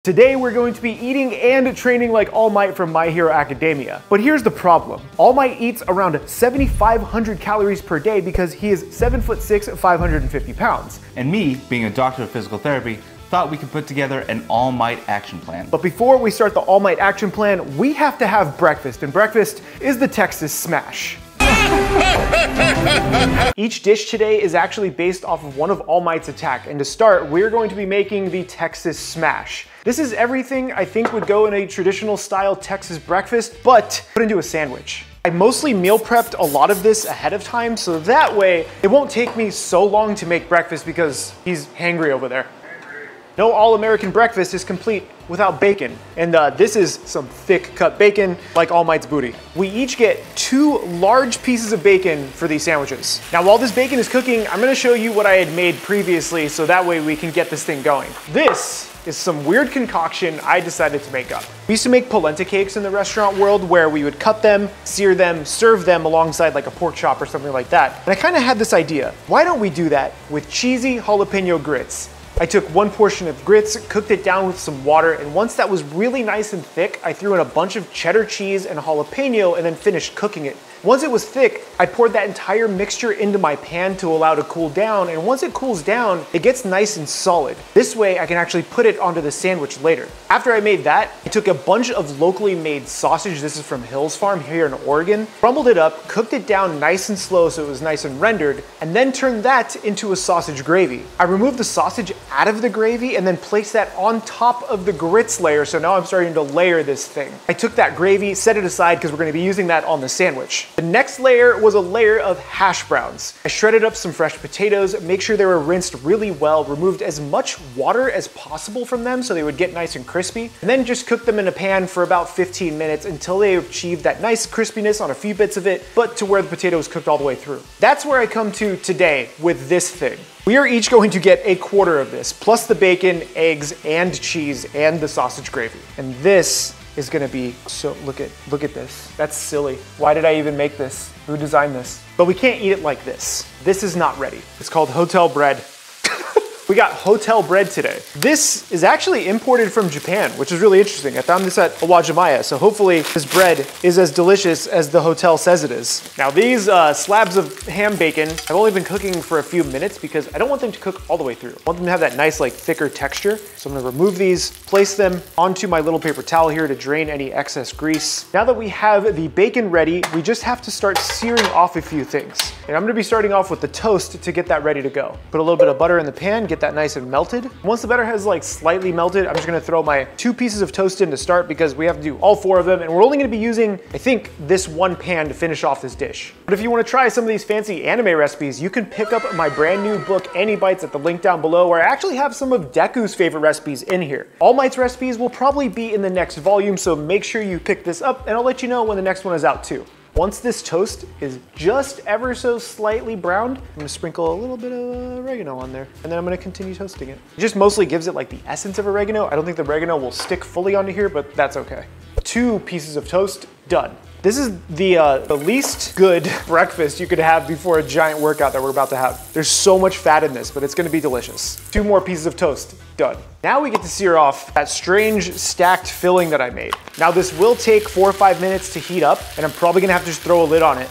Today we're going to be eating and training like All Might from My Hero Academia. But here's the problem. All Might eats around 7,500 calories per day because he is 7'6", 550 pounds. And me, being a doctor of physical therapy, thought we could put together an All Might action plan. But before we start the All Might action plan, we have to have breakfast, and breakfast is the Texas Smash. Each dish today is actually based off of one of All Might's attack, and to start, we're going to be making the Texas Smash. This is everything I think would go in a traditional style Texas breakfast, but put into a sandwich. I mostly meal prepped a lot of this ahead of time, so that way it won't take me so long to make breakfast because he's hangry over there. No all-American breakfast is complete without bacon, and this is some thick cut bacon like All Might's booty. We each get 2 large pieces of bacon for these sandwiches. Now while this bacon is cooking, I'm gonna show you what I had made previously so that way we can get this thing going. This is some weird concoction I decided to make up. We used to make polenta cakes in the restaurant world where we would cut them, sear them, serve them alongside like a pork chop or something like that. And I kind of had this idea, why don't we do that with cheesy jalapeno grits? I took 1 portion of grits, cooked it down with some water, and once that was really nice and thick, I threw in a bunch of cheddar cheese and jalapeno and then finished cooking it. Once it was thick, I poured that entire mixture into my pan to allow it to cool down, and once it cools down, it gets nice and solid. This way, I can actually put it onto the sandwich later. After I made that, I took a bunch of locally made sausage, this is from Hill's Farm here in Oregon, crumbled it up, cooked it down nice and slow so it was nice and rendered, and then turned that into a sausage gravy. I removed the sausage out of the gravy and then placed that on top of the grits layer, so now I'm starting to layer this thing. I took that gravy, set it aside because we're going to be using that on the sandwich. The next layer was a layer of hash browns. I shredded up some fresh potatoes, make sure they were rinsed really well, removed as much water as possible from them so they would get nice and crispy, and then just cooked them in a pan for about 15 minutes until they achieved that nice crispiness on a few bits of it, but to where the potato was cooked all the way through. That's where I come to today with this thing. We are each going to get 1/4 of this, plus the bacon, eggs, and cheese, and the sausage gravy. And this is gonna be, so look at this. That's silly. Why did I even make this? Who designed this? But we can't eat it like this. This is not ready. It's called hotel bread. We got hotel bread today. This is actually imported from Japan, which is really interesting. I found this at Awajimaya, so hopefully this bread is as delicious as the hotel says it is. Now these slabs of ham bacon, I've only been cooking for a few minutes because I don't want them to cook all the way through. I want them to have that nice like thicker texture. So I'm gonna remove these, place them onto my little paper towel here to drain any excess grease. Now that we have the bacon ready, we just have to start searing off a few things. And I'm gonna be starting off with the toast to get that ready to go. Put a little bit of butter in the pan, get that nice and melted. Once the butter has like slightly melted, I'm just gonna throw my 2 pieces of toast in to start because we have to do all 4 of them, and we're only gonna be using, I think, this 1 pan to finish off this dish. But if you wanna try some of these fancy anime recipes, you can pick up my brand new book, Any Bites, at the link down below, where I actually have some of Deku's favorite recipes in here. All Might's recipes will probably be in the next volume, so make sure you pick this up, and I'll let you know when the next one is out too. Once this toast is just ever so slightly browned, I'm gonna sprinkle a little bit of oregano on there, and then I'm gonna continue toasting it. It just mostly gives it like the essence of oregano. I don't think the oregano will stick fully onto here, but that's okay. 2 pieces of toast, done. This is the least good breakfast you could have before a giant workout that we're about to have. There's so much fat in this, but it's gonna be delicious. 2 more pieces of toast, done. Now we get to sear off that strange stacked filling that I made. Now this will take 4 or 5 minutes to heat up, and I'm probably gonna have to just throw a lid on it.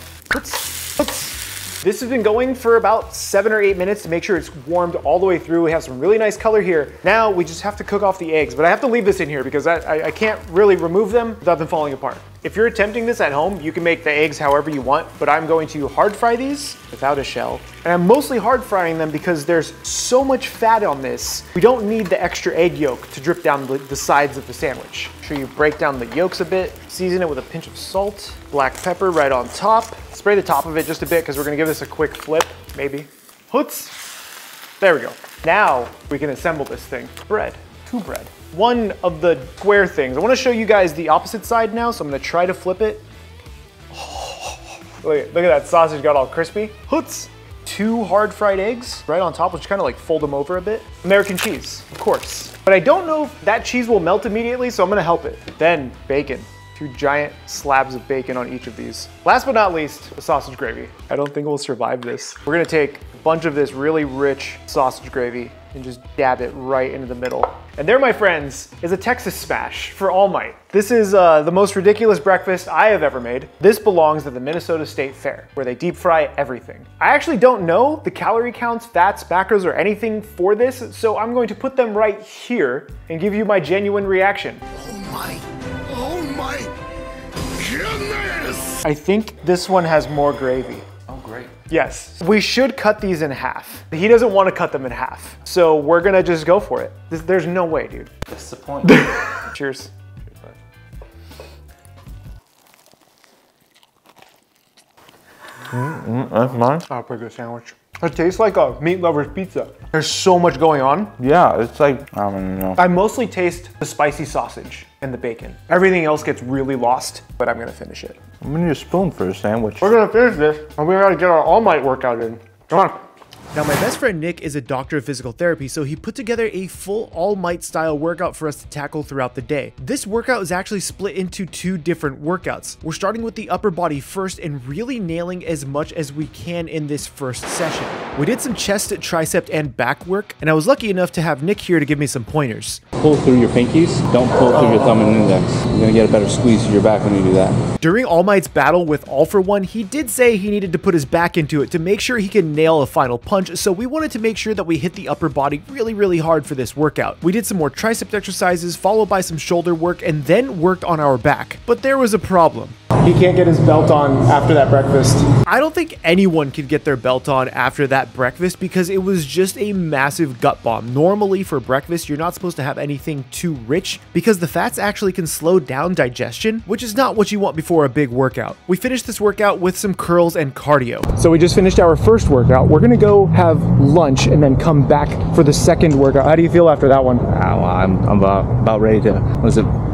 This has been going for about 7 or 8 minutes to make sure it's warmed all the way through. We have some really nice color here. Now we just have to cook off the eggs, but I have to leave this in here because I can't really remove them without them falling apart. If you're attempting this at home, you can make the eggs however you want, but I'm going to hard fry these without a shell. And I'm mostly hard frying them because there's so much fat on this. We don't need the extra egg yolk to drip down the sides of the sandwich. Make sure you break down the yolks a bit, season it with a pinch of salt, black pepper right on top. Spray the top of it just a bit because we're gonna give this a quick flip, maybe. Hoots. There we go. Now we can assemble this thing. Bread, 2 bread. One of the square things. I wanna show you guys the opposite side now, so I'm gonna try to flip it. Look at that sausage got all crispy. Hoots. 2 hard fried eggs right on top, which kind of like fold them over a bit. American cheese, of course. But I don't know if that cheese will melt immediately, so I'm gonna help it. Then bacon. 2 giant slabs of bacon on each of these. Last but not least, the sausage gravy. I don't think we'll survive this. We're gonna take a bunch of this really rich sausage gravy and just dab it right into the middle. And there, my friends, is a Texas smash for All Might. This is the most ridiculous breakfast I have ever made. This belongs at the Minnesota State Fair, where they deep fry everything. I actually don't know the calorie counts, fats, macros, or anything for this, so I'm going to put them right here and give you my genuine reaction. Oh my goodness! I think this one has more gravy. Oh, great. Yes, we should cut these in half. He doesn't want to cut them in half, so we're gonna just go for it. There's no way, dude. That's the point. Cheers. That's mine. Oh, pretty good sandwich. It tastes like a meat lover's pizza. There's so much going on. Yeah, it's like, I don't even know. I mostly taste the spicy sausage and the bacon. Everything else gets really lost, but I'm gonna finish it. I'm gonna need a spoon for a sandwich. We're gonna finish this, and we gotta get our All Might workout in. Come on. Now, my best friend Nick is a doctor of physical therapy, so he put together a full All Might style workout for us to tackle throughout the day. This workout is actually split into 2 different workouts. We're starting with the upper body first and really nailing as much as we can in this first session. We did some chest, tricep, and back work, and I was lucky enough to have Nick here to give me some pointers. Pull through your pinkies, don't pull through your thumb and index. You're gonna get a better squeeze of your back when you do that. During All Might's battle with All For One, he did say he needed to put his back into it to make sure he can nail a final punch, so we wanted to make sure that we hit the upper body really hard for this workout. We did some more tricep exercises, followed by some shoulder work, and then worked on our back. But there was a problem. He can't get his belt on after that breakfast. I don't think anyone could get their belt on after that breakfast because it was just a massive gut bomb. Normally for breakfast, you're not supposed to have anything too rich because the fats actually can slow down digestion, which is not what you want before a big workout. We finished this workout with some curls and cardio. So we just finished our first workout. We're gonna go have lunch and then come back for the second workout. How do you feel after that one? I'm about ready to,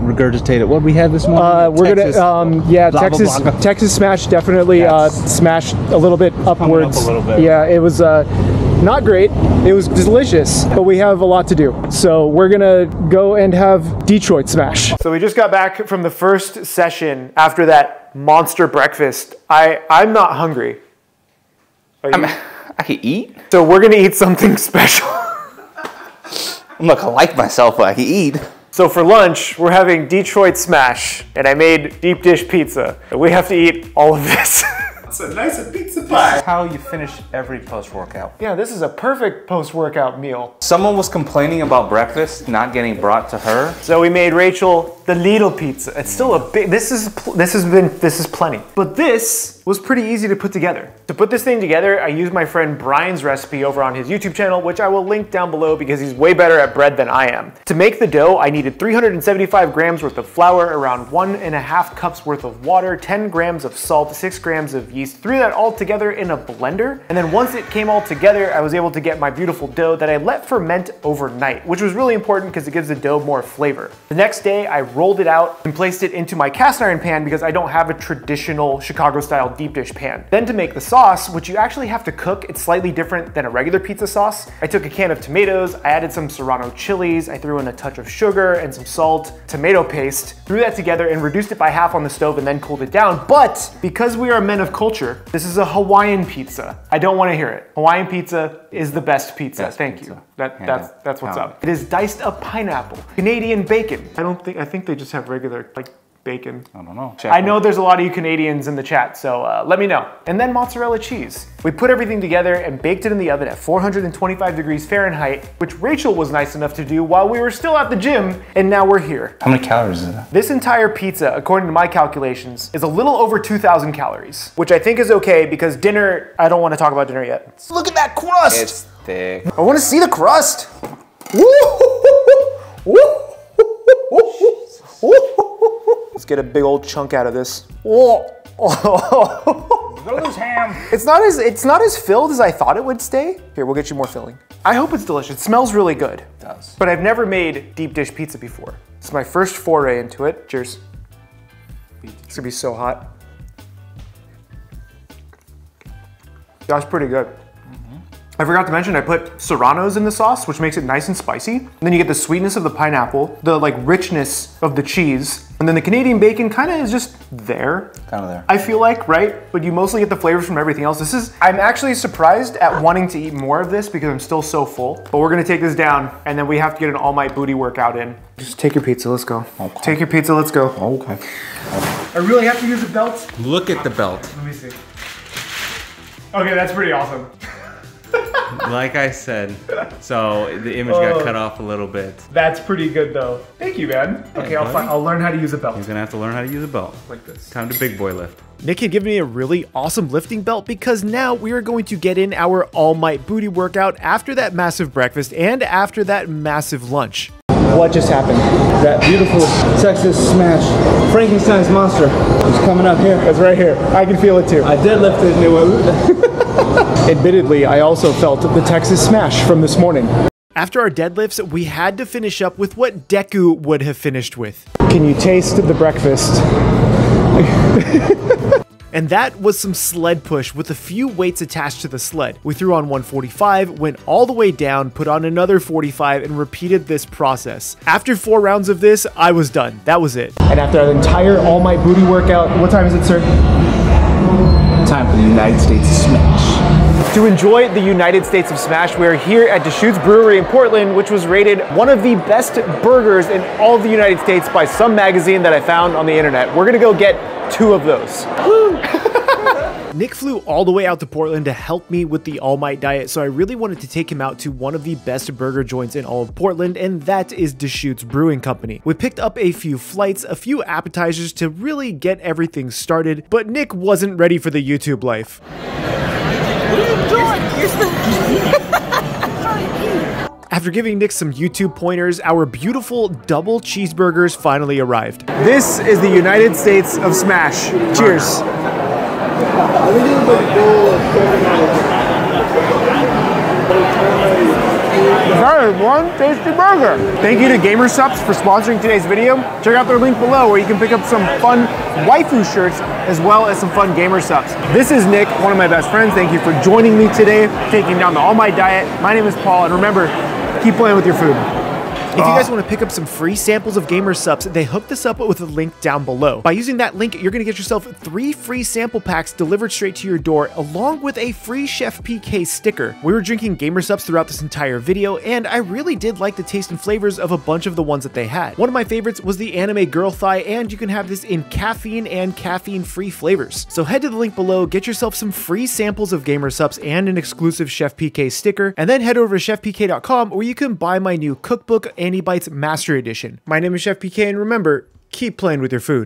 regurgitate it. What did we have this morning? We're Texas, gonna, Texas smash definitely smashed a little bit upwards. Up a little bit. Yeah, it was not great. It was delicious, but we have a lot to do. So we're gonna go and have Detroit smash. So we just got back from the first session after that monster breakfast. I'm not hungry. Are you? I can eat? So we're gonna eat something special. I'm not gonna like myself, but I can eat. So for lunch, we're having Detroit smash, and I made deep dish pizza. We have to eat all of this. It's a nice pizza pie. How you finish every post-workout. Yeah, this is a perfect post-workout meal. Someone was complaining about breakfast not getting brought to her. So we made Rachel the little pizza. It's still a big, this is plenty. But this was pretty easy to put together. To put this thing together, I used my friend Brian's recipe over on his YouTube channel, which I will link down below because he's way better at bread than I am. To make the dough, I needed 375 grams worth of flour, around 1.5 cups worth of water, 10 grams of salt, 6 grams of yeast, threw that all together in a blender. And then once it came all together, I was able to get my beautiful dough that I let ferment overnight, which was really important because it gives the dough more flavor. The next day, I rolled it out and placed it into my cast iron pan because I don't have a traditional Chicago style deep dish pan. Then to make the sauce, which you actually have to cook, it's slightly different than a regular pizza sauce. I took a can of tomatoes, I added some serrano chilies, I threw in a touch of sugar and some salt, tomato paste, threw that together and reduced it by half on the stove and then cooled it down. But because we are men of culture, this is a Hawaiian pizza. I don't want to hear it. Hawaiian pizza is the best pizza. Best Thank pizza. you. That's what's up. It is diced up pineapple, Canadian bacon. I think they just have regular like bacon. I don't know. I know there's a lot of you Canadians in the chat, so let me know. And then mozzarella cheese. We put everything together and baked it in the oven at 425 degrees Fahrenheit, which Rachel was nice enough to do while we were still at the gym, and now we're here. How many calories is that? This entire pizza, according to my calculations, is a little over 2,000 calories, which I think is okay because dinner, I don't want to talk about dinner yet. Look at that crust! It's thick. I want to see the crust. Let's get a big old chunk out of this. Those ham. It's not as filled as I thought it would stay. Here, we'll get you more filling. I hope it's delicious. It smells really good. It does. But I've never made deep dish pizza before. It's my first foray into it. Cheers. It's gonna be so hot. That's pretty good. I forgot to mention I put serranos in the sauce, which makes it nice and spicy. And then you get the sweetness of the pineapple, the like richness of the cheese, and then the Canadian bacon kind of is just there. Kind of there. I feel like, right? But you mostly get the flavors from everything else. I'm actually surprised at wanting to eat more of this because I'm still so full. But we're gonna take this down and then we have to get an All Might booty workout in. Just take your pizza, let's go. Okay. Take your pizza, let's go. Okay. I really have to use a belt? Look at the belt. Let me see. Okay, that's pretty awesome. Like I said, so the image got cut off a little bit. That's pretty good though. Thank you, man. Okay, I'll learn how to use a belt. He's gonna have to learn how to use a belt. Like this. Time to big boy lift. Nick had given me a really awesome lifting belt because now we are going to get in our All Might booty workout after that massive breakfast and after that massive lunch. What just happened? That beautiful Texas smash, Frankenstein's monster, is coming up here. It's right here. I can feel it too. I deadlifted and it went. Admittedly, I also felt the Texas smash from this morning. After our deadlifts, we had to finish up with what Deku would have finished with. Can you taste the breakfast? And that was some sled push with a few weights attached to the sled. We threw on 145, went all the way down, put on another 45, and repeated this process. After 4 rounds of this, I was done. That was it. And after an entire All Might booty workout, what time is it, sir? Time for the United States Smash. To enjoy the United States of Smash, we're here at Deschutes Brewery in Portland, which was rated one of the best burgers in all of the United States by some magazine that I found on the internet. We're gonna go get 2 of those. Woo! Nick flew all the way out to Portland to help me with the All Might diet, so I really wanted to take him out to one of the best burger joints in all of Portland, and that is Deschutes Brewing Company. We picked up a few flights, a few appetizers to really get everything started, but Nick wasn't ready for the YouTube life. What are you doing? You're still After giving Nick some YouTube pointers, our beautiful double cheeseburgers finally arrived. This is the United States of Smash. Cheers. That is one tasty burger. Thank you to Supps for sponsoring today's video. Check out their link below where you can pick up some fun waifu shirts as well as some fun Supps. This is Nick, one of my best friends. Thank you for joining me today, taking down the All Might diet. My name is Paul, and remember, keep playing with your food. If you guys want to pick up some free samples of Supps, they hooked us up with a link down below. By using that link, you're going to get yourself 3 free sample packs delivered straight to your door, along with a free Chefpk sticker. We were drinking Supps throughout this entire video, and I really did like the taste and flavors of a bunch of the ones that they had. One of my favorites was the anime girl thigh, and you can have this in caffeine and caffeine-free flavors. So head to the link below, get yourself some free samples of Supps and an exclusive Chefpk sticker, and then head over to chefpk.com where you can buy my new cookbook, Annie Bites Master Edition. My name is Chefpk, and remember, keep playing with your food.